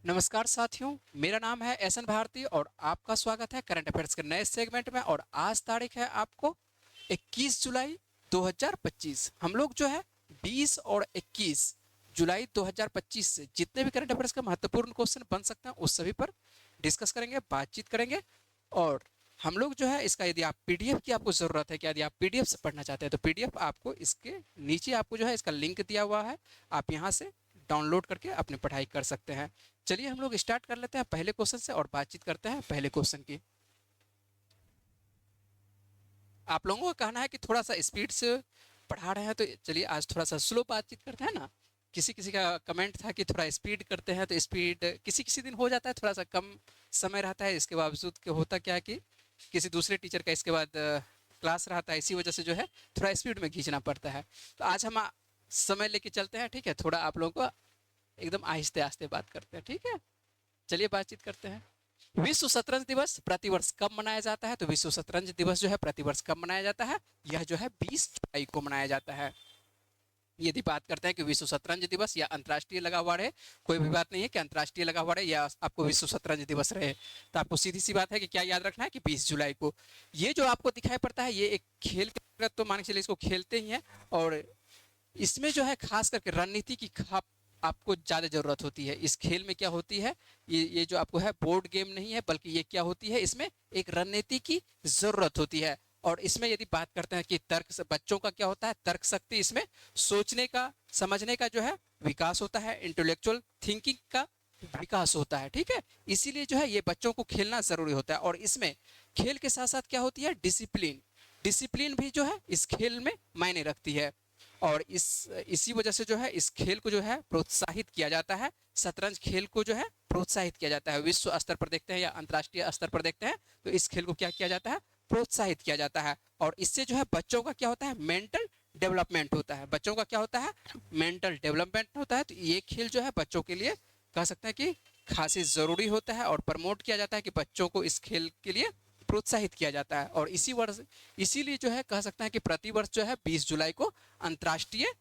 नमस्कार साथियों, मेरा नाम है एस एन भारती और आपका स्वागत है करंट अफेयर्स के नए सेगमेंट में। और आज तारीख है आपको 21 जुलाई 2025। हम लोग जो है 20 और 21 जुलाई 2025 से जितने भी करंट अफेयर्स के महत्वपूर्ण क्वेश्चन बन सकते हैं उस सभी पर डिस्कस करेंगे, बातचीत करेंगे। और हम लोग जो है इसका, यदि आप पीडीएफ की आपको ज़रूरत है, कि यदि आप पीडीएफ से पढ़ना चाहते हैं तो पीडीएफ आपको इसके नीचे आपको जो है इसका लिंक दिया हुआ है, आप यहाँ से डाउनलोड करके अपनी पढ़ाई कर सकते हैं। चलिए हम लोग स्टार्ट कर लेते हैं पहले क्वेश्चन से और बातचीत करते हैं पहले क्वेश्चन की। आप लोगों का कहना है कि थोड़ा सा स्पीड से पढ़ा रहे हैं, तो चलिए आज थोड़ा सा स्लो बातचीत करते हैं ना। किसी किसी का कमेंट था कि थोड़ा स्पीड करते हैं, तो स्पीड किसी किसी दिन हो जाता है, थोड़ा सा कम समय रहता है। इसके बावजूद के होता क्या है कि किसी दूसरे टीचर का इसके बाद क्लास रहता है, इसी वजह से जो है थोड़ा स्पीड में खींचना पड़ता है। तो आज हम समय लेके चलते हैं, ठीक है। थोड़ा आप लोगों को एकदम आहिस्ते आहिस्ते बात करते हैं, ठीक है। चलिए बातचीत करते हैं। विश्व शतरंज दिवस प्रतिवर्ष कब मनाया जाता है? तो विश्व शतरंज दिवस जो है प्रतिवर्ष कब मनाया जाता है? यह जो है 20 जुलाई को मनाया जाता है। यदि बात करते हैं कि विश्व शतरंज दिवस या अंतर्राष्ट्रीय लगा हुआ रहे, कोई भी बात नहीं है कि अंतर्राष्ट्रीय लगा हुआ रहे या आपको विश्व शतरंज दिवस रहे, तो आपको सीधी सी बात है कि क्या याद रखना है कि 20 जुलाई को। ये जो आपको दिखाई पड़ता है ये एक खेल के अंतर्गत, तो मान के चलिए इसको खेलते ही हैं। और इसमें जो है खास करके रणनीति की आपको ज़्यादा ज़रूरत होती है। इस खेल में क्या होती है, ये जो आपको है बोर्ड गेम नहीं है, बल्कि ये क्या होती है, इसमें एक रणनीति की ज़रूरत होती है। और इसमें यदि बात करते हैं कि तर्क से बच्चों का क्या होता है, तर्क शक्ति, इसमें सोचने का, समझने का जो है विकास होता है, इंटेलेक्चुअल थिंकिंग का विकास होता है, ठीक है। इसीलिए जो है ये बच्चों को खेलना ज़रूरी होता है। और इसमें खेल के साथ साथ क्या होती है, डिसिप्लिन। डिसिप्लिन भी जो है इस खेल में मायने रखती है। और इसी वजह से जो है इस खेल को जो है प्रोत्साहित किया जाता है। शतरंज खेल को जो है प्रोत्साहित किया जाता है। विश्व स्तर पर देखते हैं या अंतर्राष्ट्रीय स्तर पर देखते हैं तो इस खेल को क्या किया जाता है, प्रोत्साहित किया जाता है। और इससे जो है बच्चों का क्या होता है, मेंटल डेवलपमेंट होता है। बच्चों का क्या होता है, मेंटल डेवलपमेंट होता है। तो ये खेल जो है बच्चों के लिए कह सकते हैं कि खासी ज़रूरी होता है और प्रमोट किया जाता है कि बच्चों को इस खेल के लिए प्रोत्साहित किया जाता है। और इसी वर्ष, इसीलिए जो है कह सकते हैं कि प्रतिवर्ष जो है 20 जुलाई को अंतर्राष्ट्रीय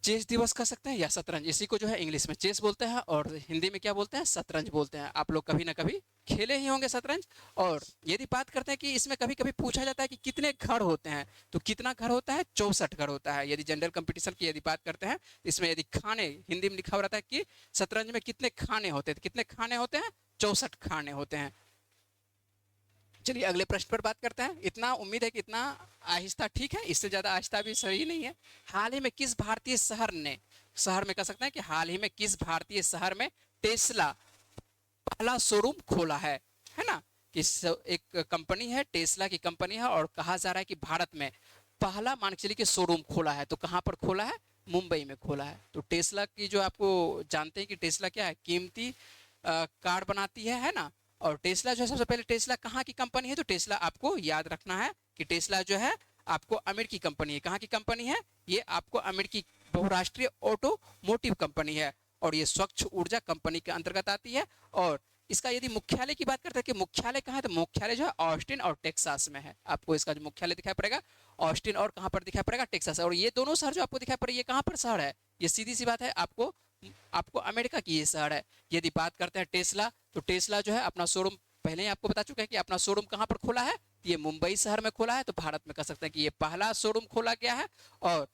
चेस दिवस कह सकते हैं या शतरंज, इसी को जो है इंग्लिश में चेस बोलते हैं और हिंदी में क्या बोलते हैं, शतरंज बोलते हैं। आप लोग कभी ना कभी खेले ही होंगे शतरंज। और यदि बात करते हैं कि इसमें कभी कभी पूछा जाता है कि कितने घर होते हैं, तो कितना घर होता है, 64 घर होता है। यदि जनरल कंपटीशन की यदि बात करते हैं, इसमें यदि खाने, हिंदी में लिखा हुआ रहता है कि शतरंज में कितने खाने होते हैं, तो कितने खाने होते हैं, 64 खाने होते हैं। चलिए अगले प्रश्न पर बात करते हैं। इतना उम्मीद है कि इतना आहिस्ता ठीक है, इससे ज़्यादा आहिस्ता भी सही नहीं है। हाल ही में किस भारतीय शहर ने, शहर में कह सकते हैं कि हाल ही में किस भारतीय शहर में टेस्ला पहला शोरूम खोला है ना। कि एक कंपनी है, टेस्ला की कंपनी है, और कहा जा रहा है कि भारत में पहला मान के चलिए कि शोरूम खोला है। तो कहाँ पर खोला है, मुंबई में खोला है। तो टेस्ला की जो आपको जानते हैं कि टेस्ला क्या है, कीमती कार बनाती है ना। और टेस्ला जो है, सबसे पहले टेस्ला कहाँ की कंपनी है, तो टेस्ला आपको याद रखना है कि टेस्ला जो है आपको अमेरिकी कंपनी है। कहाँ की कंपनी है, ये आपको अमेरिकी बहुराष्ट्रीय ऑटोमोटिव कंपनी है। और ये स्वच्छ ऊर्जा कंपनी के अंतर्गत आती है। और इसका यदि मुख्यालय की बात करते हैं कि मुख्यालय कहाँ है, तो मुख्यालय जो है ऑस्टिन और टेक्सास में है। आपको इसका जो मुख्यालय दिखाई पड़ेगा ऑस्टिन, और कहाँ पर दिखाई पड़ेगा, टेक्सास। और ये दोनों शहर जो आपको दिखाई पड़े, ये कहाँ पर शहर है, ये सीधी सी बात है, आपको आपको अमेरिका की ये शहर है। यदि बात करते हैं टेस्ला, तो टेस्ला जो है अपना शोरूम पहले ही आपको बता चुका है कि अपना शोरूम कहाँ पर खोला है, ये मुंबई शहर में खोला है। तो भारत में कह सकते हैं कि ये पहला शोरूम खोला गया है। और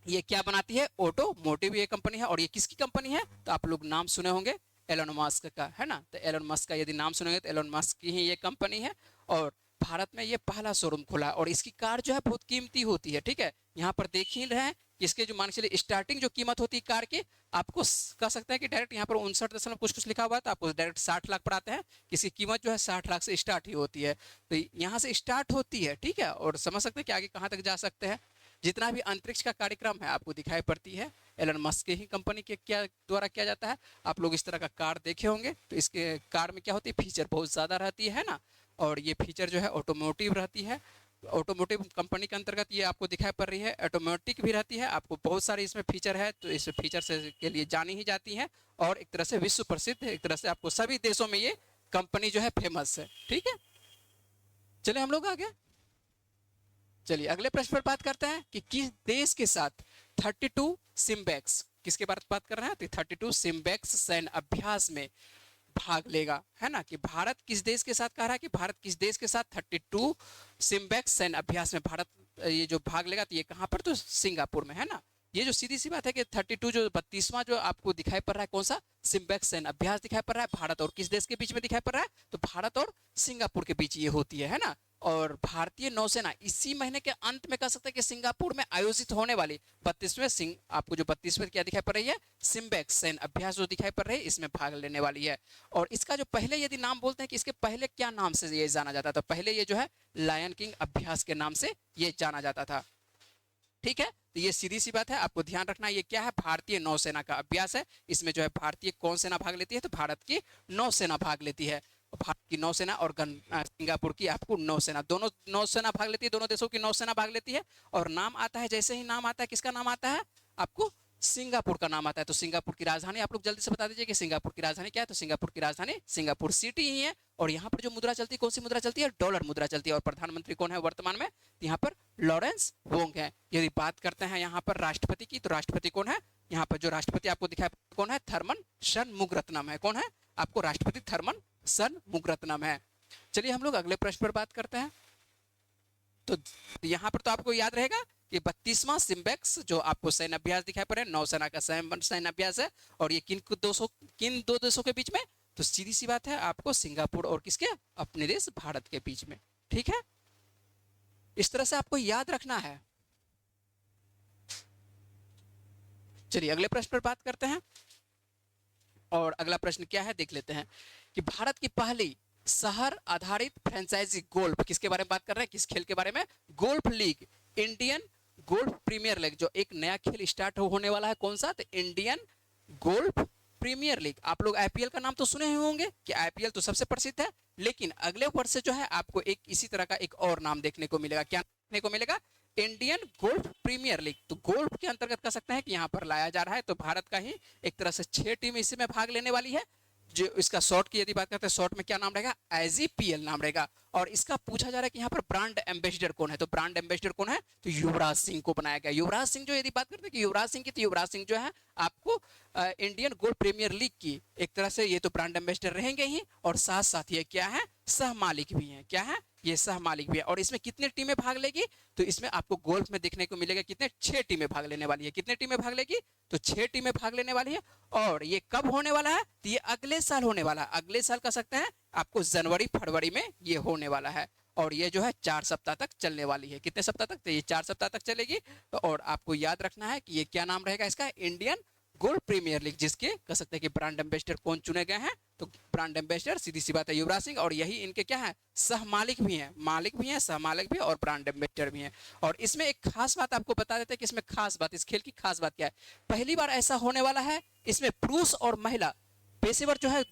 ये क्या बनाती है, ऑटोमोटिव ये कंपनी है। और ये किसकी कंपनी है, तो आप लोग नाम सुने होंगे एलन मस्क का, है ना। तो एलन मस्क का यदि नाम सुनेंगे तो एलन मस्क की ही ये कंपनी है। और भारत में ये पहला शोरूम खोला है। और इसकी कार जो है बहुत कीमती होती है, ठीक है। यहाँ पर देख ही रहे हैं कि इसके जो मान के चलिए स्टार्टिंग जो कीमत होती है कार की, आपको कह सकते हैं कि डायरेक्ट यहाँ पर 59 कुछ कुछ लिखा हुआ है, तो आपको डायरेक्ट 60 लाख पर आते हैं। इसकी कीमत जो है 60 लाख से स्टार्ट ही होती है। तो यहाँ से स्टार्ट होती है, ठीक है। और समझ सकते हैं कि आगे कहाँ तक जा सकते हैं। जितना भी अंतरिक्ष का कार्यक्रम है आपको दिखाई पड़ती है, एलन मस्क की ही कंपनी के क्या द्वारा किया जाता है। आप लोग इस तरह का कार देखे होंगे, तो इसके कार में क्या होती है, फीचर बहुत ज़्यादा रहती है ना। और ये फीचर जो है ऑटोमोटिव रहती है। ऑटोमोटिव कंपनी के अंतर्गत ये आपको दिखाई पड़ रही है, ऑटोमेटिक भी रहती है। आपको बहुत सारे इसमें फीचर है, तो इस फीचर से के लिए जानी ही जाती है। और एक तरह से विश्व प्रसिद्ध, एक तरह से आपको सभी देशों में ये कंपनी जो है फेमस है, ठीक है। चले हम लोग आगे, चलिए अगले प्रश्न पर बात करते हैं कि किस देश के साथ 32 सिम्बैक्स किसके बारे में बात कर रहे हैं? तो 32 सिम्बेक्स सैन्य अभ्यास में भाग लेगा, है ना। कि भारत किस देश के साथ, कह रहा है कि भारत किस देश के साथ 32 सिम्बेक्स सैन्य अभ्यास में भारत ये जो भाग लेगा, तो ये कहां पर? तो सिंगापुर में, है ना। ये जो सीधी सी बात है कि 32 जो 32वां जो आपको दिखाई पड़ रहा है, कौन सा? सिम्बेक्स सैन्य अभ्यास दिखाई पड़ रहा है। भारत और किस देश के बीच में दिखाई पड़ रहा है? तो भारत और सिंगापुर के बीच ये होती है ना। और भारतीय नौसेना इसी महीने के अंत में कह सकते हैं कि सिंगापुर में आयोजित होने वाली 32वें सिंह, आपको जो 32वें क्या दिखाई पड़ रही है? सिम्बेक्स सैन्य अभ्यास जो दिखाई पड़ रही है, इसमें भाग लेने वाली है। और इसका जो पहले यदि नाम बोलते हैं कि इसके पहले क्या नाम से ये जाना जाता था, पहले ये जो है लायन किंग अभ्यास के नाम से ये जाना जाता था। ठीक है, तो ये सीधी सी बात है, आपको ध्यान रखना। ये क्या है? भारतीय नौसेना का अभ्यास है। इसमें जो है भारतीय कौन सेना भाग लेती है? तो भारत की नौसेना भाग लेती है। भारत की नौसेना और सिंगापुर की आपको नौसेना, दोनों नौसेना भाग लेती है, दोनों देशों की नौसेना भाग लेती है। और नाम आता है, जैसे ही नाम आता है, किसका नाम आता है? आपको सिंगापुर का नाम आता है। तो सिंगापुर की राजधानी आप लोग जल्दी से बता दीजिए कि सिंगापुर की राजधानी क्या है? तो सिंगापुर की राजधानी सिंगापुर सिटी ही है। और यहाँ पर जो मुद्रा चलती है, कौन सी मुद्रा चलती है? डॉलर मुद्रा चलती है। और प्रधानमंत्री कौन है वर्तमान में? यहाँ पर लॉरेंस वोंग है। यदि बात करते हैं यहाँ पर राष्ट्रपति की, तो राष्ट्रपति कौन है? यहाँ पर जो राष्ट्रपति आपको दिखाई कौन है? थर्मन षणमुगरत्नम है। कौन है? आपको राष्ट्रपति थर्मन षणमुगरत्नम है। चलिए हम लोग अगले प्रश्न पर बात करते हैं। तो यहाँ पर तो आपको याद रहेगा कि 32वां सिम्बेक्स जो आपको सैन्य अभ्यास दिखाई पड़े, नौसेना का सैन्य अभ्यास है। और ये किन दो देशों के बीच में? तो सीधी सी बात है, आपको सिंगापुर और किसके? अपने देश भारत के बीच में। ठीक है, इस तरह से आपको याद रखना है। चलिए अगले प्रश्न पर बात करते हैं। और अगला प्रश्न क्या है देख लेते हैं कि भारत की पहली शहर आधारित फ्रेंचाइजी गोल्फ, किसके बारे में बात कर रहे हैं? किस खेल के बारे में? Golf league, Indian golf premier league, जो एक नया खेल स्टार्ट होने वाला है। कौन सा? तो इंडियन गोल्फ प्रीमियर लीग। आप लोग आईपीएल का नाम तो सुने ही होंगे कि आईपीएल तो सबसे प्रसिद्ध है, लेकिन अगले वर्ष से जो है आपको एक इसी तरह का एक और नाम देखने को मिलेगा। क्या देखने को मिलेगा? Indian golf premier league. तो गोल्फ के अंतर्गत कह सकते हैं कि यहाँ पर लाया जा रहा है। तो भारत का ही एक तरह से 6 टीम इसमें भाग लेने वाली है। जो इसका शॉर्ट की यदि बात करते हैं, शॉर्ट में क्या नाम रहेगा? IGPL नाम रहेगा। और इसका पूछा जा रहा है कि यहाँ पर ब्रांड एम्बेसडर कौन है? तो ब्रांड एम्बेसडर कौन है? तो युवराज सिंह को बनाया गया। युवराज सिंह जो यदि बात करते हैं कि युवराज सिंह की, तो युवराज सिंह जो है आपको इंडियन गोल्फ प्रीमियर लीग की एक तरह से ये तो ब्रांड एम्बेसडर रहेंगे ही, और साथ साथ ये क्या है? सह मालिक भी है। क्या है? ये सह मालिक भी है। और इसमें कितने टीमें भाग लेगी? तो इसमें आपको गोल्फ में देखने को मिलेगा कितने? 6 टीमें भाग लेने वाली है। कितने टीमें भाग लेगी? तो 6 टीमें भाग लेने वाली है। और ये कब होने वाला है? तो ये अगले साल होने वाला है। अगले साल कह सकते हैं आपको जनवरी फरवरी में ये होने वाला है। और ये जो है 4 सप्ताह तक चलने वाली है। कितने सप्ताह तक? तो ये 4 सप्ताह तक चलेगी। और आपको याद रखना है कि ये क्या नाम रहेगा इसका? इंडियन गोल्फ प्रीमियर लीग, जिसके कह सकते हैं कि ब्रांड एम्बेसडर कौन चुने गए हैं? तो ब्रांड एम्बेसडर सीधी सी बात है युवराज सिंह। और यही इनके क्या है? सह मालिक भी हैं, मालिक भी हैं, सह मालिक भी, और ब्रांड एम्बेसडर भी हैं। और इसमें एक खास बात आपको बता देते हैं कि इसमें खास बात, इस खेल की खास बात क्या है? पहली बार ऐसा होने वाला है, इसमें पुरुष और महिला पेशेवर जो है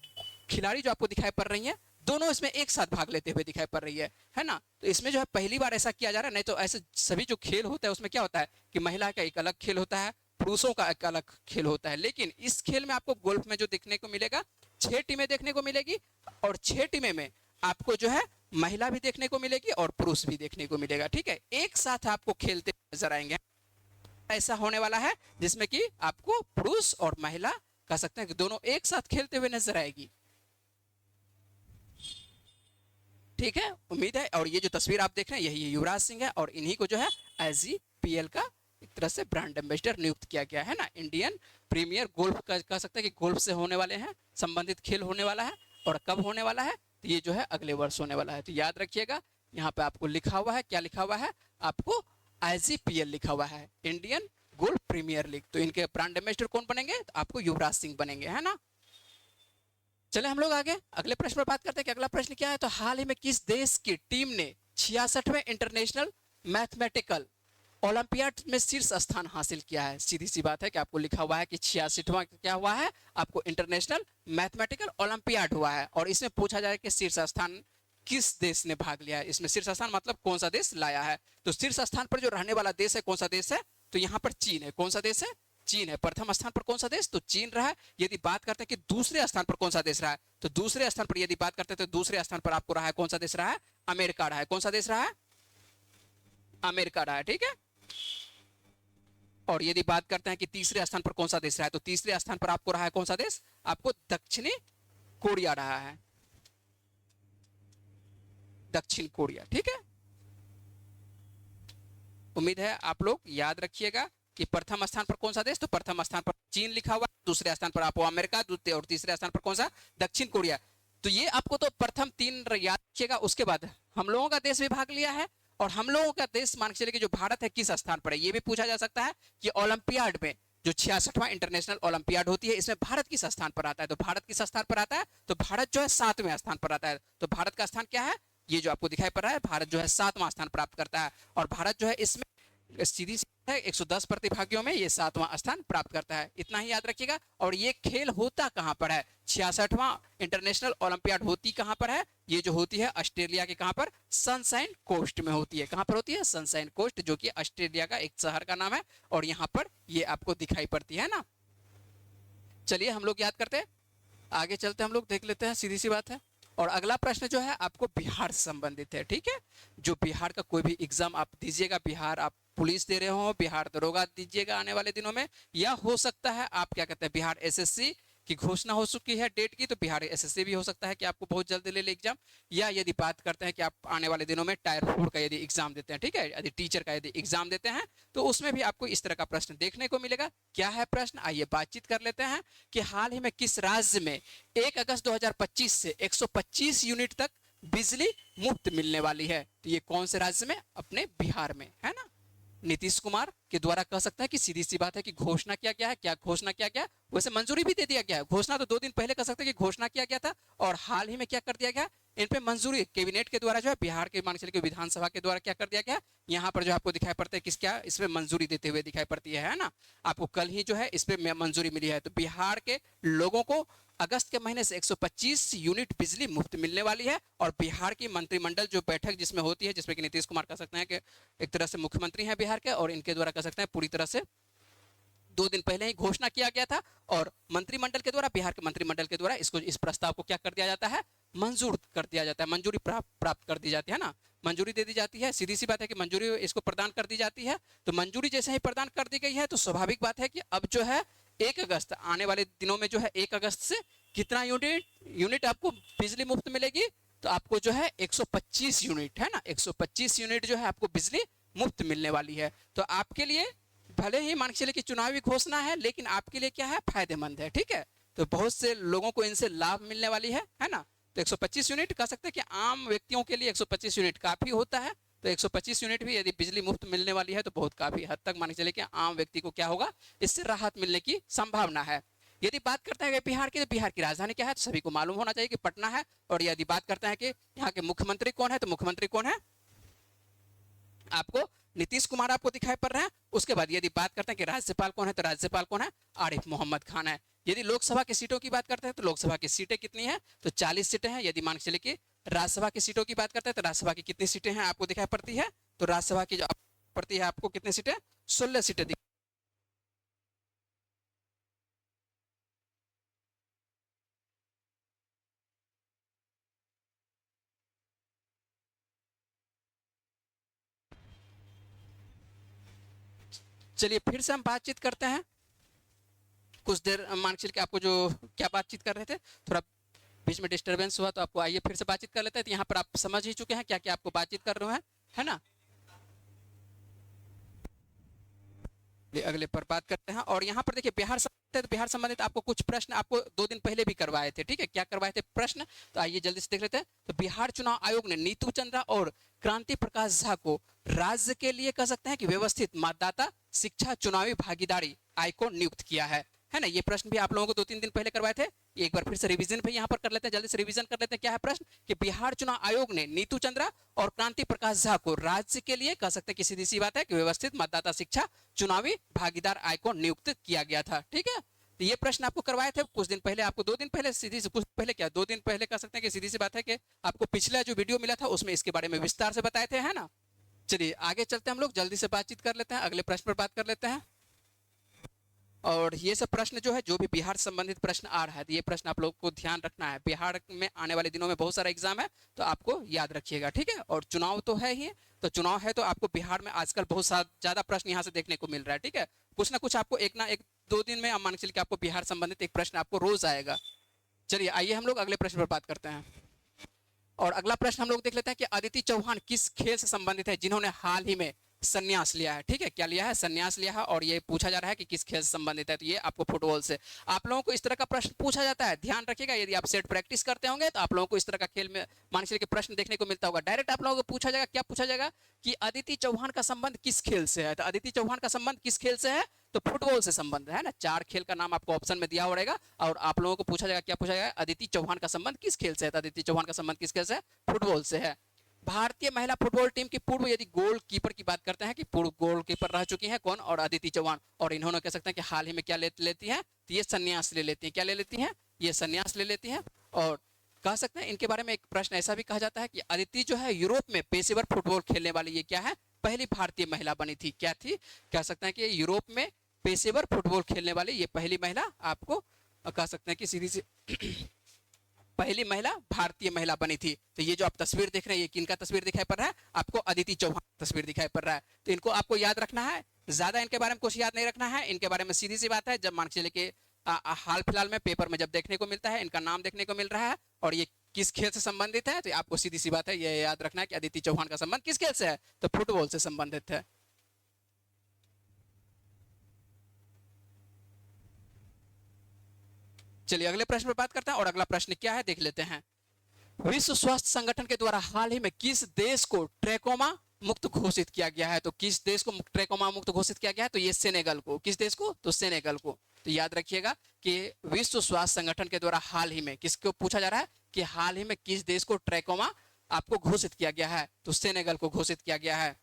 खिलाड़ी जो आपको दिखाई पड़ रही है, दोनों इसमें एक साथ भाग लेते हुए दिखाई पड़ रही है ना। तो इसमें जो है पहली बार ऐसा किया जा रहा है। नहीं तो ऐसे सभी जो खेल होता है उसमें क्या होता है कि महिला का एक अलग खेल होता है, पुरुषों का एक अलग खेल होता है। लेकिन इस खेल में आपको गोल्फ में जो देखने को मिलेगा, 6 टीमें देखने को मिलेगी। और 6 टीमें में आपको जो है महिला भी देखने को मिलेगी और पुरुष भी देखने को मिलेगा। ठीक है, एक साथ आपको खेलते नजर आएंगे। ऐसा होने वाला है जिसमें कि आपको पुरुष और महिला कह सकते हैं कि दोनों एक साथ खेलते हुए नजर आएगी। ठीक है, उम्मीद है। और ये जो तस्वीर आप देख रहे हैं, यही युवराज सिंह है। और इन्हीं को जो है IGPL का एक तरह से ब्रांड एम्बेसडर नियुक्त किया गया है ना। इंडियन प्रीमियर गोल्फ का कह सकते हैं कि गोल्फ से होने वाले हैं, संबंधित खेल होने वाला है। और कब होने वाला है? तो ये जो है अगले वर्ष होने वाला है। तो याद रखिएगा, यहाँ पे आपको लिखा हुआ है, क्या लिखा हुआ है? आपको IGPL लिखा हुआ है, इंडियन गोल्फ प्रीमियर लीग। तो इनके ब्रांड एम्बेसडर कौन बनेंगे? तो आपको युवराज सिंह बनेंगे, है ना। चले हम लोग आगे अगले प्रश्न पर बात करते हैं कि अगला प्रश्न क्या है। तो हाल ही में किस देश की टीम ने 66वें इंटरनेशनल मैथमेटिकल ओलंपियाड में शीर्ष स्थान हासिल किया है? सीधी सी बात है कि आपको लिखा हुआ है कि 66वां क्या हुआ है? आपको इंटरनेशनल मैथमेटिकल ओलंपियाड हुआ है। और इसमें पूछा जाए कि शीर्ष स्थान किस देश ने भाग लिया है। इसमें शीर्ष स्थान मतलब कौन सा देश लाया है। तो शीर्ष स्थान पर जो रहने वाला देश है, कौन सा देश है? तो यहाँ पर चीन है। कौन सा देश है? चीन है। प्रथम स्थान पर कौन सा देश? तो चीन रहा है। यदि बात करते हैं कि दूसरे स्थान पर कौन सा देश रहा है, तो दूसरे स्थान पर यदि बात करते हैं तो दूसरे स्थान पर आपको रहा है, कौन सा देश रहा है? अमेरिका रहा है। कौन सा देश रहा है? अमेरिका रहा है। ठीक है, और यदि बात करते हैं कि तीसरे स्थान पर कौन सा देश रहा है, तो तीसरे स्थान पर आपको रहा है कौन सा देश, आपको दक्षिणी कोरिया रहा है, दक्षिण कोरिया। ठीक है, उम्मीद है आप लोग याद रखिएगा कि प्रथम स्थान पर कौन सा देश, तो प्रथम स्थान पर चीन लिखा हुआ, दूसरे स्थान पर आपको अमेरिका, दूसरे और तीसरे स्थान पर कौन सा, दक्षिण कोरिया। तो ये आपको तो प्रथम तीन याद रखिएगा। उसके बाद हम लोगों का देश भी भाग लिया है, और हम लोगों का देश मान के चलिए कि जो भारत है किस स्थान पर है, ये भी पूछा जा सकता है कि ओलंपियाड में जो 66वां इंटरनेशनल ओलंपियाड होती है, इसमें भारत किस स्थान पर आता है, तो भारत किस स्थान पर आता है, तो भारत जो है 7वें स्थान पर आता है। तो भारत का स्थान क्या है, ये जो आपको दिखाई पड़ रहा है, भारत जो है 7वां स्थान प्राप्त करता है, और भारत जो है इसमें सीधी सी है 110 प्रतिभागियों में ये 7वां स्थान प्राप्त करता है, इतना ही याद रखिएगा। और ये खेल होता कहां पर है, 66वां इंटरनेशनल ओलंपियाड होती कहां पर है, ये जो होती है ऑस्ट्रेलिया के कहां पर, सनशाइन कोस्ट में होती है। कहां पर होती है, सनशाइन कोस्ट, जो कि ऑस्ट्रेलिया का एक शहर का नाम है, और यहां पर ये आपको दिखाई पड़ती है ना। चलिए हम लोग याद करते हैं, आगे चलते हम लोग देख लेते हैं, सीधी सी बात है। और अगला प्रश्न जो है आपको बिहार से संबंधित है। ठीक है, जो बिहार का कोई भी एग्जाम आप दीजिएगा, बिहार आप पुलिस दे रहे हो, बिहार दरोगा दीजिएगा आने वाले दिनों में, या हो सकता है आप क्या कहते हैं बिहार एसएससी की घोषणा हो चुकी है डेट की, तो बिहार एसएससी भी हो सकता है कि आपको बहुत जल्द ले ले एग्जाम। या यदि बात करते हैं कि आप आने वाले दिनों में टायर 4 का यदि एग्जाम देते हैं, ठीक है, यदि टीचर का यदि एग्जाम देते हैं, तो उसमें भी आपको इस तरह का प्रश्न देखने को मिलेगा। क्या है प्रश्न, आइए बातचीत कर लेते हैं कि हाल ही में किस राज्य में 1 अगस्त 2025 से 125 यूनिट तक बिजली मुफ्त मिलने वाली है। तो ये कौन से राज्य में, अपने बिहार में, है ना। नीतीश कुमार के द्वारा कह सकते हैं कि सीधी सी बात है कि घोषणा किया गया है, क्या घोषणा किया गया, वैसे मंजूरी भी दे दिया गया है। घोषणा तो 2 दिन पहले कह सकते हैं कि घोषणा किया गया था, और हाल ही में क्या कर दिया गया, इन पे मंजूरी कैबिनेट के द्वारा जो है, बिहार के मान चलिए विधानसभा के द्वारा क्या कर दिया गया, यहाँ पर जो आपको दिखाई पड़ता है किस क्या इसमें मंजूरी देते हुए दिखाई पड़ती है ना। आपको कल ही जो है इस पे मंजूरी मिली है। तो बिहार के लोगों को अगस्त के महीने से 125 यूनिट बिजली मुफ्त मिलने वाली है। और बिहार की मंत्रिमंडल जो बैठक जिसमें होती है, जिसमें कि नीतीश कुमार कह सकते हैं कि एक तरह से मुख्यमंत्री हैं बिहार के, और इनके द्वारा कह सकते हैं पूरी तरह से 2 दिन पहले ही घोषणा किया गया था, और मंत्रिमंडल के द्वारा, बिहार के मंत्रिमंडल के द्वारा इसको, इस प्रस्ताव को क्या कर दिया जाता है, मंजूर कर दिया जाता है, मंजूरी प्राप्त कर दी जाती है ना, मंजूरी दे दी जाती है। सीधी सी बात है कि मंजूरी इसको प्रदान कर दी जाती है। तो मंजूरी जैसे ही प्रदान कर दी गई है, तो स्वाभाविक बात है कि अब जो है 1 अगस्त आने वाले दिनों में जो है 1 अगस्त से कितना यूनिट आपको बिजली मुफ्त मिलेगी, तो आपको जो है 125 यूनिट, है ना, 125 यूनिट जो है आपको बिजली मुफ्त मिलने वाली है। तो आपके लिए भले ही मान के चलिए कि चुनावी घोषणा है, लेकिन आपके लिए क्या है, फायदेमंद है। ठीक है, तो बहुत से लोगों को इनसे लाभ मिलने वाली है ना। तो 125 यूनिट कह सकते हैं कि आम व्यक्तियों के लिए 125 यूनिट काफी होता है। तो 125 यूनिट भी यदि बिजली मुफ्त मिलने वाली है, तो बहुत काफी हद तक मान के चलिए कि आम व्यक्ति को क्या होगा, इससे राहत मिलने की संभावना है। यदि बात करते हैं बिहार की, तो बिहार की राजधानी क्या है, तो सभी को मालूम होना चाहिए कि पटना है। और यदि बात करते हैं कि यहाँ के मुख्यमंत्री कौन है, तो मुख्यमंत्री कौन है, आपको नीतीश कुमार आपको दिखाई पड़ रहे हैं। उसके बाद यदि बात करते हैं कि राज्यपाल कौन है, तो राज्यपाल कौन है, आरिफ मोहम्मद खान है। यदि लोकसभा की सीटों की बात करते हैं, तो लोकसभा की सीटें कितनी है, तो 40 सीटें हैं। यदि मान के चलिए कि राज्यसभा की सीटों की बात करते हैं, तो राज्यसभा की कितनी सीटें हैं आपको दिखाई पड़ती है, तो राज्यसभा की जो पड़ती है आपको कितनी सीटें, 16 सीटें। चलिए फिर से हम बातचीत करते हैं, कुछ देर मान के आपको जो क्या बातचीत कर रहे थे, थोड़ा बीच में डिस्टरबेंस हुआ, तो आपको आइए फिर से बातचीत कर लेते हैं। तो यहाँ पर आप समझ ही चुके हैं क्या क्या आपको बातचीत कर रहे हैं, है ना। अगले पर बात करते हैं, और यहाँ पर देखिए बिहार संबंधित, तो बिहार संबंधित आपको कुछ प्रश्न आपको 2 दिन पहले भी करवाए थे। ठीक है, क्या करवाए थे प्रश्न, तो आइए जल्दी से देख लेते हैं। तो बिहार चुनाव आयोग ने नीतू चंद्रा और क्रांति प्रकाश झा को राज्य के लिए कह सकते हैं कि व्यवस्थित मतदाता शिक्षा चुनावी भागीदारी आयोग को नियुक्त किया है ना। ये प्रश्न भी आप लोगों को 2-3 दिन पहले करवाए थे, एक बार फिर से रिवीजन भी यहाँ पर कर लेते हैं, जल्दी से रिवीजन कर लेते हैं। क्या है प्रश्न, कि बिहार चुनाव आयोग ने नीतू चंद्रा और क्रांति प्रकाश झा को राज्य के लिए कह सकते हैं कि सीधी सी बात है कि व्यवस्थित मतदाता शिक्षा चुनावी भागीदार आयोग को नियुक्त किया गया था। ठीक है, तो ये प्रश्न आपको करवाए थे कुछ दिन पहले, आपको 2 दिन पहले, सीधी से कुछ पहले क्या 2 दिन पहले कह सकते हैं कि सीधी सी बात है कि आपको पिछला जो वीडियो मिला था उसमें इसके बारे में विस्तार से बताए थे, है ना। चलिए आगे चलते हैं, हम लोग जल्दी से बातचीत कर लेते हैं, अगले प्रश्न पर बात कर लेते हैं। और ये सब प्रश्न जो है, जो भी बिहार संबंधित प्रश्न आ रहा है, तो ये प्रश्न आप लोग को ध्यान रखना है। बिहार में आने वाले दिनों में बहुत सारा एग्जाम है, तो आपको याद रखिएगा। ठीक है, और चुनाव तो है ही, तो चुनाव है तो आपको बिहार में आजकल बहुत ज़्यादा प्रश्न यहाँ से देखने को मिल रहा है। ठीक है, कुछ ना कुछ आपको एक ना एक 2 दिन में, आप मान के चलिए कि आपको बिहार संबंधित एक प्रश्न आपको रोज आएगा। चलिए आइए हम लोग अगले प्रश्न पर बात करते हैं। और अगला प्रश्न हम लोग देख लेते हैं कि अदिति चौहान किस खेल से संबंधित है जिन्होंने हाल ही में संन्यास लिया है। ठीक है, क्या लिया है? संन्यास लिया है। और ये पूछा जा रहा है कि किस खेल से संबंधित है, तो ये आपको फुटबॉल से। आप लोगों को इस तरह का प्रश्न पूछा जाता है, ध्यान रखिएगा। यदि आप सेट प्रैक्टिस करते होंगे तो आप लोगों को इस तरह का खेल में मान के प्रश्न देखने को मिलता होगा। डायरेक्ट आप लोगों को पूछा जाएगा, क्या पूछा जाएगा कि अदिति चौहान का संबंध किस खेल से है। तो अदिति चौहान का संबंध किस खेल से है? तो फुटबॉल से संबंध है ना। 4 खेल का नाम आपको ऑप्शन में दिया हो रहेगा और आप लोगों को पूछा जाएगा, क्या पूछा जाएगा? अदिति चौहान का संबंध किस खेल से है? तो अदिति चौहान का संबंध किस खेल से है? फुटबॉल से है। भारतीय महिला फुटबॉल टीम की पूर्व यदि गोलकीपर की बात करते हैं कि पूर्व गोलकीपर रह चुकी हैं कौन? और अदिति चौहान। और इन्होंने कह सकते हैं कि हाल ही में क्या लेती हैं? तो ये संन्यास ले लेती हैं। क्या ले लेती हैं? ये संन्यास ले लेती हैं। और कह सकते हैं इनके बारे में एक प्रश्न ऐसा भी कहा जाता है कि अदिति जो है यूरोप में पेशेवर फुटबॉल खेलने वाली ये क्या है? पहली भारतीय महिला बनी थी। क्या थी? कह सकते हैं कि यूरोप में पेशेवर फुटबॉल खेलने वाली ये पहली महिला, आपको कह सकते हैं कि सीधी सी पहली महिला भारतीय महिला बनी थी। तो ये जो आप तस्वीर देख रहे हैं, ये किनका तस्वीर दिखाई पड़ रहा है? आपको अदिति चौहान तस्वीर दिखाई पड़ रहा है। तो इनको आपको याद रखना है, ज्यादा इनके बारे में कुछ याद नहीं रखना है। इनके बारे में सीधी सी बात है, जब मान के चलिए कि हाल फिलहाल में पेपर में जब देखने को मिलता है, इनका नाम देखने को मिल रहा है और ये किस खेल से संबंधित है, तो आपको सीधी सी बात है ये याद रखना है कि अदिति चौहान का संबंध किस खेल से है? तो फुटबॉल से संबंधित है। चलिए अगले प्रश्न पर बात करते हैं। और अगला प्रश्न क्या है देख लेते हैं। विश्व स्वास्थ्य संगठन के द्वारा हाल ही में किस देश को ट्रैकोमा मुक्त घोषित किया गया है? तो किस देश को ट्रैकोमा मुक्त घोषित किया गया है? तो ये सेनेगल को। किस देश को? तो सेनेगल को। तो याद रखिएगा कि विश्व स्वास्थ्य संगठन के द्वारा हाल ही में किसको पूछा जा रहा है कि हाल ही में किस देश को ट्रैकोमा आपको घोषित किया गया है? तो सेनेगल को घोषित किया गया है।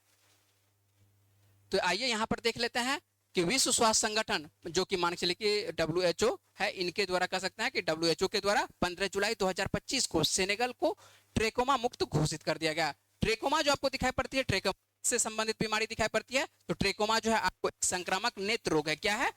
तो आइए यहां पर देख लेते हैं कि विश्व स्वास्थ्य संगठन जो कि मान के चलिए कि WHO है, इनके द्वारा कह सकते हैं कि WHO के द्वारा 15 जुलाई 2025 को सेनेगल को ट्रेकोमा मुक्त घोषित कर दिया गया। ट्रेकोमा जो आपको दिखाई पड़ती है, ट्रेकोमा से संबंधित बीमारी दिखाई पड़ती है। तो ट्रेकोमा जो है आपको संक्रामक नेत्र रोग है। क्या है?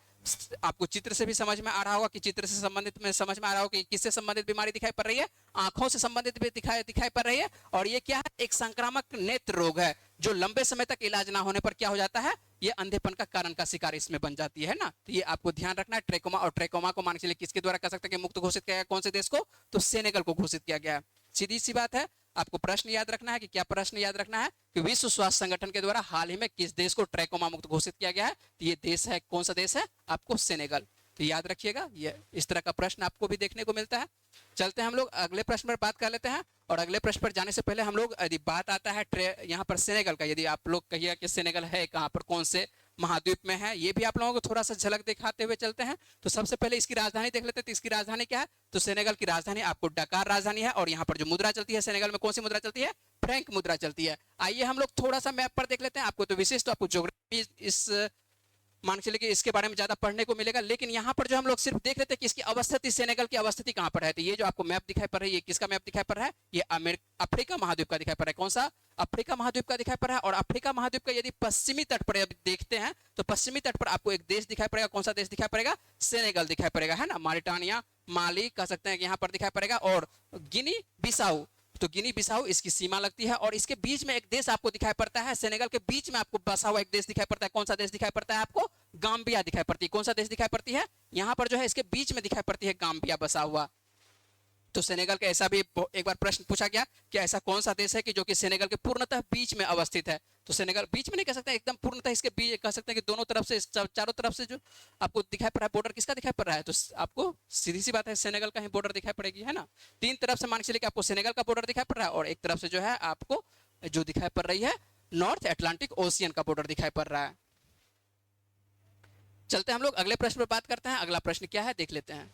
आपको चित्र से भी समझ में आ रहा होगा कि चित्र से संबंधित में समझ में आ रहा होगा कि किससे संबंधित बीमारी दिखाई पड़ रही है? आंखों से संबंधित भी दिखाई पड़ रही है। और ये क्या है? एक संक्रामक नेत्र रोग है जो लंबे समय तक इलाज ना होने पर क्या हो जाता है? ये अंधेपन का कारण का शिकार इसमें बन जाती है ना। तो ये आपको ध्यान रखना है। ट्रेकोमा और ट्रेकोमा को मान के चलिए किसके द्वारा कह सकते हैं कि मुक्त घोषित किया गया? कौन से देश को? तो सेनेगल को घोषित किया गया है। सीधी सी बात है, आपको प्रश्न याद रखना है कि क्या प्रश्न याद रखना है कि विश्व स्वास्थ्य संगठन के द्वारा हाल ही में किस देश को ट्रैकोमा मुक्त घोषित किया गया है? तो ये देश है, कौन सा देश है? आपको सेनेगल। तो याद रखिएगा, ये इस तरह का प्रश्न आपको भी देखने को मिलता है। चलते हैं हम लोग अगले प्रश्न पर बात कर लेते हैं। और अगले प्रश्न पर जाने से पहले हम लोग यदि बात आता है यहाँ पर सेनेगल का, यदि आप लोग कहिए कि सेनेगल है कहाँ पर, कौन से महाद्वीप में है, ये भी आप लोगों को थोड़ा सा झलक दिखाते हुए चलते हैं। तो सबसे पहले इसकी राजधानी देख लेते हैं। तो इसकी राजधानी क्या है? तो सेनेगल की राजधानी आपको डकार राजधानी है। और यहाँ पर जो मुद्रा चलती है सेनेगल में, कौन सी मुद्रा चलती है? फ्रैंक मुद्रा चलती है। आइए हम लोग थोड़ा सा मैप पर देख लेते हैं। आपको तो विशेष तो आपको ज्योग्राफी इस मान के चलिए कि इसके बारे में ज्यादा पढ़ने को मिलेगा, लेकिन यहाँ पर जो हम लोग सिर्फ देख लेते हैं कि इसकी अवस्थिति, सेनेगल की अवस्थिति कहाँ पर है। तो ये जो आपको मैप दिखाई पड़ रही है, ये किसका मैप दिखाई पड़ रहा है? ये अफ्रीका महाद्वीप का दिखाई पड़ रहा है। कौन सा? अफ्रीका महाद्वीप का दिखाई पड़ रहा है। और अफ्रीका महाद्वीप का यदि पश्चिमी तट पर देखते हैं तो पश्चिमी तट पर आपको एक देश दिखाई पड़ेगा। कौन सा देश दिखाई पड़ेगा? सेनेगल दिखाई पड़ेगा, है ना। मारिटानिया, माली कह सकते हैं कि यहाँ पर दिखाई पड़ेगा। और गिनी बिसाऊ, तो गिनी बिसाऊ इसकी सीमा लगती है। और इसके बीच में एक देश आपको दिखाई पड़ता है, सेनेगल के बीच में आपको बसा हुआ एक देश दिखाई पड़ता है। कौन सा देश दिखाई पड़ता है आपको? गाम्बिया दिखाई पड़ती है। कौन सा देश दिखाई पड़ती है? यहाँ पर जो है इसके बीच में दिखाई पड़ती है गाम्बिया बसा हुआ। तो सेनेगल का ऐसा भी एक बार प्रश्न पूछा गया कि ऐसा कौन सा देश है कि जो कि सेनेगल के पूर्णतः बीच में अवस्थित है। तो सेनेगल बीच में नहीं कह सकते, एकदम पूर्णतः इसके बीच कह सकते हैं कि दोनों तरफ से, चारों तरफ से जो आपको दिखाई पड़ रहा है बॉर्डर, किसका दिखाई पड़ रहा है? तो आपको सीधी सी बात है सेनेगल का ही बॉर्डर दिखाई पड़ेगी, है ना। 3 तरफ से मान के चलिए कि आपको सेनेगल का बॉर्डर दिखाई पड़ रहा है और एक तरफ से जो है आपको जो दिखाई पड़ रही है नॉर्थ अटलांटिक ओशियन का बॉर्डर दिखाई पड़ रहा है। चलते हैं हम लोग अगले प्रश्न पर बात करते हैं। अगला प्रश्न क्या है देख लेते हैं।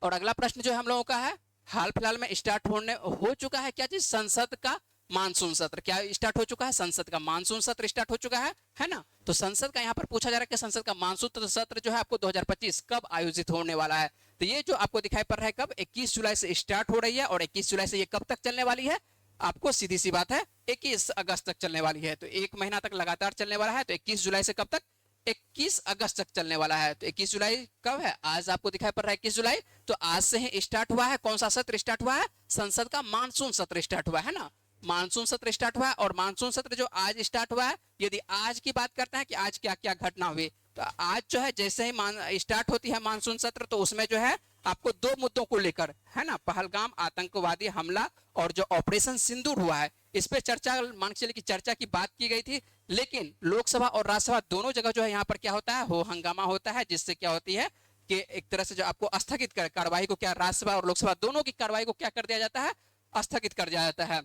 और अगला प्रश्न जो है हम लोगों का है, हाल फिलहाल में स्टार्ट हो चुका है क्या चीज? संसद का मानसून सत्र। क्या स्टार्ट हो चुका है? संसद का मानसून सत्र स्टार्ट हो चुका है ना। तो संसद का यहाँ पर पूछा जा रहा है कि संसद का मानसून सत्र जो है आपको 2025 कब आयोजित होने वाला है। तो ये जो आपको दिखाई पड़ रहा है कब, 21 जुलाई से स्टार्ट हो रही है। और 21 जुलाई से ये कब तक चलने वाली है? आपको सीधी सी बात है 21 अगस्त तक चलने वाली है। तो 1 महीना तक लगातार चलने वाला है। तो 21 जुलाई से कब तक? 21 अगस्त तक चलने वाला है। तो 21 जुलाई कब है? आज आपको दिखाई पड़ रहा है 21 जुलाई। तो आज से ही स्टार्ट हुआ है। कौन सा सत्र स्टार्ट हुआ है? संसद का मानसून सत्र स्टार्ट हुआ है ना। मानसून सत्र स्टार्ट हुआ है। और मानसून सत्र जो आज स्टार्ट हुआ है, यदि आज की बात करते हैं कि आज क्या क्या घटना हुई, तो आज जो है जैसे ही स्टार्ट होती है मानसून सत्र, तो उसमें जो है आपको दो मुद्दों को लेकर, है ना, पहलगाम आतंकवादी हमला और जो ऑपरेशन सिंदूर हुआ है, इस पे चर्चा, मान के चलिए कि चर्चा की बात की गई थी। लेकिन लोकसभा और राज्यसभा दोनों जगह जो है यहाँ पर क्या होता है, हो हंगामा होता है, जिससे क्या होती है कि एक तरह से जो आपको स्थगित कर कार्रवाई को, क्या राज्यसभा और लोकसभा दोनों की कार्रवाई को क्या कर दिया जाता है, स्थगित कर दिया जाता है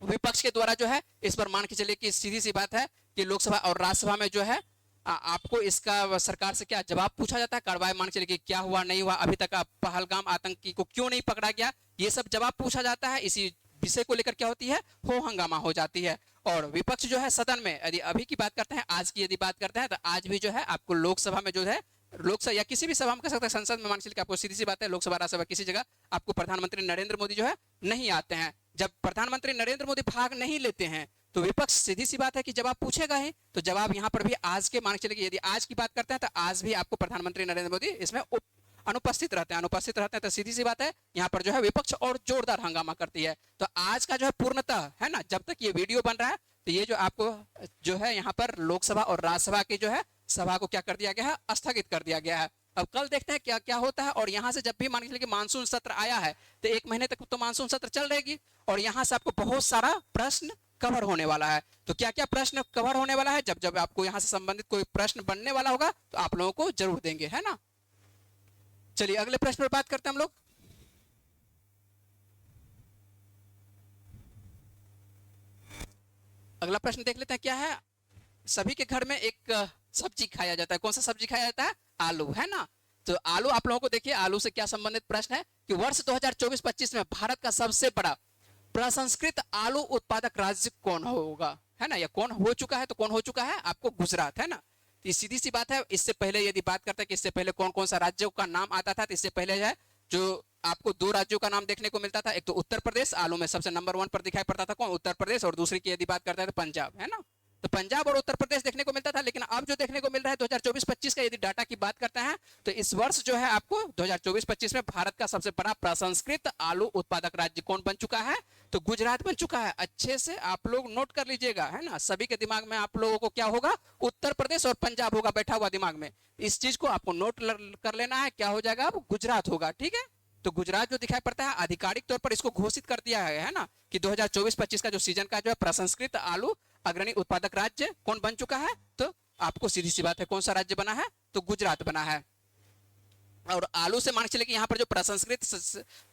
विपक्ष के द्वारा। जो है इस पर मान के चलिए कि सीधी सी बात है कि लोकसभा और राज्यसभा में जो है आपको इसका सरकार से क्या जवाब पूछा जाता है, कार्रवाई मान के चलिए कि क्या हुआ नहीं हुआ, अभी तक पहलगाम आतंकी को क्यों नहीं पकड़ा गया, ये सब जवाब पूछा जाता है। इसी विषय को लेकर क्या होती है, हो हंगामा हो जाती है। और विपक्ष जो है सदन में, यदि अभी की बात करते हैं, आज की यदि बात करते हैं, तो आज भी जो है आपको लोकसभा में जो है, लोकसभा या किसी भी सभा में कह सकते हैं, संसद में मान के चलिए आपको सीधी सी बात है, लोकसभा राज्यसभा किसी जगह आपको प्रधानमंत्री नरेंद्र मोदी जो है नहीं आते हैं। जब प्रधानमंत्री नरेंद्र मोदी भाग नहीं लेते हैं तो विपक्ष सीधी सी बात है कि जवाब पूछेगा ही। तो जवाब यहाँ पर भी आज के मान के चलिए, यदि आज की बात करते हैं तो आज भी आपको प्रधानमंत्री नरेंद्र मोदी इसमें अनुपस्थित रहते हैं, तो सीधी सी बात है यहाँ पर जो है विपक्ष और जोरदार हंगामा करती है। तो आज का जो है पूर्णतः, है ना, जब तक ये वीडियो बन रहा है तो ये जो आपको जो है यहाँ पर लोकसभा और राज्यसभा की जो है सभा को क्या कर दिया गया है, स्थगित कर दिया गया है। अब कल देखते हैं क्या क्या होता है। और यहाँ से जब भी मान लीजिए कि मानसून सत्र आया है तो 1 महीने तक तो मानसून सत्र चल रहेगी, और यहाँ से आपको बहुत सारा प्रश्न कवर होने वाला है। तो क्या क्या प्रश्न कवर होने वाला है, जब जब आपको यहाँ से संबंधित कोई प्रश्न बनने वाला होगा तो आप लोगों को जरूर देंगे, है ना। चलिए अगले प्रश्न पर बात करते हैं हम लोग। अगला प्रश्न देख लेते हैं क्या है। सभी के घर में एक सब्जी खाया जाता है, कौन सा सब्जी खाया जाता है, आलू, है ना। तो आलू आप लोगों को देखिए, आलू से क्या संबंधित प्रश्न है कि वर्ष 2024-25 में भारत का सबसे बड़ा प्रसंस्कृत आलू उत्पादक राज्य कौन होगा, है ना, या कौन हो चुका है। तो कौन हो चुका है, आपको गुजरात, है ना। तो सीधी सी बात है। इससे पहले यदि बात करते हैं कि इससे पहले कौन कौन सा राज्यों का नाम आता था, तो इससे पहले है जो आपको 2 राज्यों का नाम देखने को मिलता था। एक तो उत्तर प्रदेश, आलू में सबसे नंबर 1 पर दिखाई पड़ता था, कौन, उत्तर प्रदेश। और दूसरी की यदि बात करते हैं तो पंजाब, है ना। तो पंजाब और उत्तर प्रदेश देखने को मिलता था। लेकिन अब जो देखने को मिल रहा है 2024-25 का यदि डाटा की बात करते हैं तो इस वर्ष जो है आपको 2024-25 में भारत का सबसे बड़ा प्रसंस्कृत आलू उत्पादक राज्य कौन बन चुका है, तो गुजरात बन चुका है। अच्छे से आप लोग नोट कर लीजिएगा, है ना। सभी के दिमाग में आप लोगों को क्या होगा, उत्तर प्रदेश और पंजाब होगा बैठा हुआ दिमाग में। इस चीज को आपको नोट कर लेना है, क्या हो जाएगा, अब गुजरात होगा, ठीक है। तो गुजरात जो दिखाई पड़ता है, आधिकारिक तौर पर इसको घोषित कर दिया है ना, कि 2024-25 का जो सीजन का जो है प्रसंस्कृत आलू अग्रणी उत्पादक राज्य कौन बन चुका है। तो आपको सीधी सी बात है, कौन सा राज्य बना है, तो गुजरात बना है। और आलू से मान चलिए कि यहाँ पर जो प्रसंस्कृत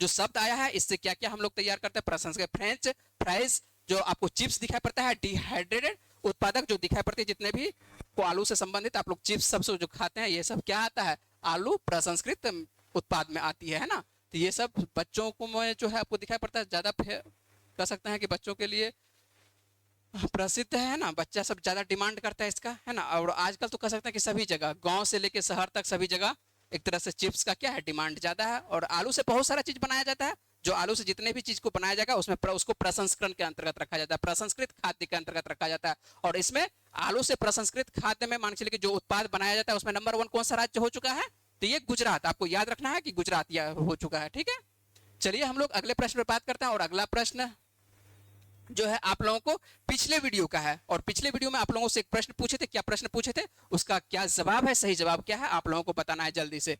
जो शब्द आया है, इससे क्या क्या हम लोग तैयार करते हैं, प्रसंस्कृत फ्रेंच फ्राइज, जो आपको चिप्स दिखाई पड़ता है, डिहाइड्रेटेड उत्पादक जो दिखाई पड़ती है, जितने भी को आलू से संबंधित आप लोग चिप्स सब जो खाते हैं, ये सब क्या आता है, आलू प्रसंस्कृत उत्पाद में आती है ना। तो ये सब बच्चों को में जो है आपको दिखाई पड़ता है, ज्यादा कह सकते हैं कि बच्चों के लिए प्रसिद्ध है ना, बच्चा सब ज्यादा डिमांड करता है इसका, है ना। और आजकल तो कह सकते हैं कि सभी जगह, गांव से लेके शहर तक सभी जगह एक तरह से चिप्स का क्या है, डिमांड ज्यादा है। और आलू से बहुत सारा चीज बनाया जाता है, जो आलू से जितने भी चीज को बनाया जाएगा उसमें उसको प्रसंस्करण के अंतर्गत रखा जाता है, प्रसंस्कृत खाद्य के अंतर्गत रखा जाता है। और इसमें आलू से प्रसंस्कृत खाद्य में मान चलिए कि जो उत्पाद बनाया जाता है उसमें नंबर 1 कौन सा राज्य हो चुका है, तो ये गुजरात। आपको याद रखना है कि गुजरात यह हो चुका है, ठीक है। चलिए हम लोग अगले प्रश्न पर बात करते हैं। और अगला प्रश्न जो है आप लोगों को पिछले वीडियो का है, और पिछले वीडियो में आप लोगों से एक प्रश्न पूछे थे, क्या प्रश्न पूछे थे, उसका क्या जवाब है, सही जवाब क्या है, आप लोगों को बताना है जल्दी से।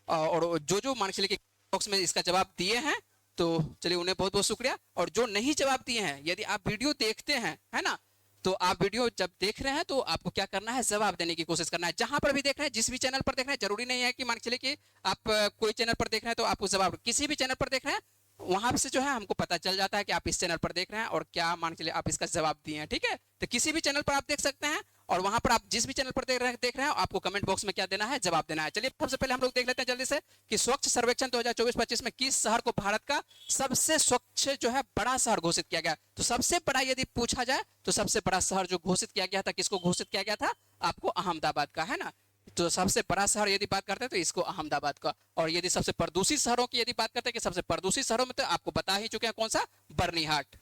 और जो मान चलिए कि बॉक्स में इसका जवाब दिए हैं तो चलिए उन्हें बहुत बहुत शुक्रिया। और जो नहीं जवाब दिए हैं, यदि आप वीडियो देखते हैं, है ना, तो आप वीडियो जब देख रहे हैं तो आपको क्या करना है, जवाब देने की कोशिश करना है। जहां पर भी देख रहे हैं, जिस भी चैनल पर देख रहे हैं, जरूरी नहीं है कि मान चलिए कि आप कोई चैनल पर देख रहे हैं तो आपको जवाब, किसी भी चैनल पर देख रहे हैं वहां से जो है हमको पता चल जाता है कि आप इस चैनल पर देख रहे हैं और क्या मान के लिए आप इसका जवाब दिए हैं, ठीक है। तो किसी भी चैनल पर आप देख सकते हैं, और वहां पर आप जिस भी चैनल पर देख रहे हैं आपको कमेंट बॉक्स में क्या देना है, जवाब देना है। चलिए सबसे पहले हम लोग देख लेते हैं जल्दी से कि स्वच्छ सर्वेक्षण 2024-25 में किस शहर को भारत का सबसे स्वच्छ जो है बड़ा शहर घोषित किया गया। तो सबसे बड़ा यदि पूछा जाए तो सबसे बड़ा शहर जो घोषित किया गया था, किसको घोषित किया गया था, आपको अहमदाबाद का, है ना। तो सबसे बड़ा शहर यदि बात करते हैं तो इसको अहमदाबाद का। और यदि सबसे प्रदूषित शहरों की यदि बात करते हैं कि सबसे प्रदूषित शहरों में, तो आपको बता ही चुके हैं कौन सा, बर्निहाट।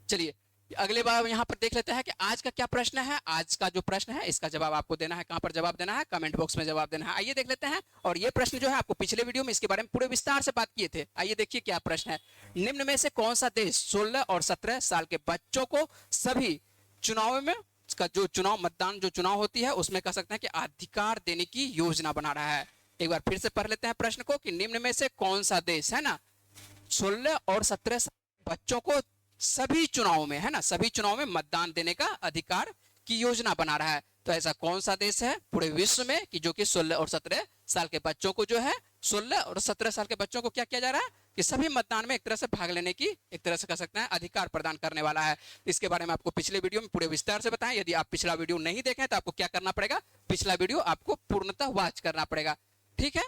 चलिए अगले बार यहाँ पर देख लेते हैं कि आज का क्या प्रश्न है। आज का जो प्रश्न है इसका जवाब आपको देना है, कहां पर जवाब देना है, कमेंट बॉक्स में जवाब देना है। आइए देख लेते हैं। और ये प्रश्न जो है आपको पिछले वीडियो में इसके बारे में पूरे विस्तार से बात किए थे। आइए देखिए क्या प्रश्न है। निम्न में से कौन सा देश 16 और 17 साल के बच्चों को सभी चुनावों में का जो चुनाव मतदान जो चुनाव होती है उसमें कह सकते हैं कि अधिकार देने की योजना बना रहा है। एक बार फिर से पढ़ लेते हैं प्रश्न को कि निम्न में से कौन सा देश है ना 16 और 17 बच्चों को सभी चुनावों में है ना सभी चुनाव में मतदान देने का अधिकार की योजना बना रहा है। तो ऐसा कौन सा देश है पूरे विश्व में कि जो कि 16 और 17 साल के बच्चों को जो है 16 और 17 साल के बच्चों को क्या किया जा रहा है कि सभी मतदान में एक तरह से भाग लेने की एक तरह से कह सकते हैं अधिकार प्रदान करने वाला है। इसके बारे में आपको पिछले वीडियो में पूरे विस्तार से बताएं। यदि आप पिछला वीडियो नहीं देखें तो आपको क्या करना पड़ेगा, पिछला वीडियो आपको पूर्णतः वॉच करना पड़ेगा। ठीक है,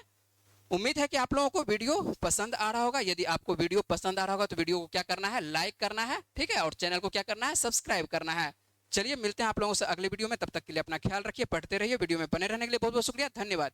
उम्मीद है कि आप लोगों को वीडियो पसंद आ रहा होगा। यदि आपको वीडियो पसंद आ रहा होगा तो वीडियो को क्या करना है, लाइक करना है। ठीक है, और चैनल को क्या करना है, सब्सक्राइब करना है। चलिए मिलते हैं आप लोगों से अगले वीडियो में, तब तक के लिए अपना ख्याल रखिए, पढ़ते रहिए। वीडियो में बने रहने के लिए बहुत बहुत शुक्रिया, धन्यवाद।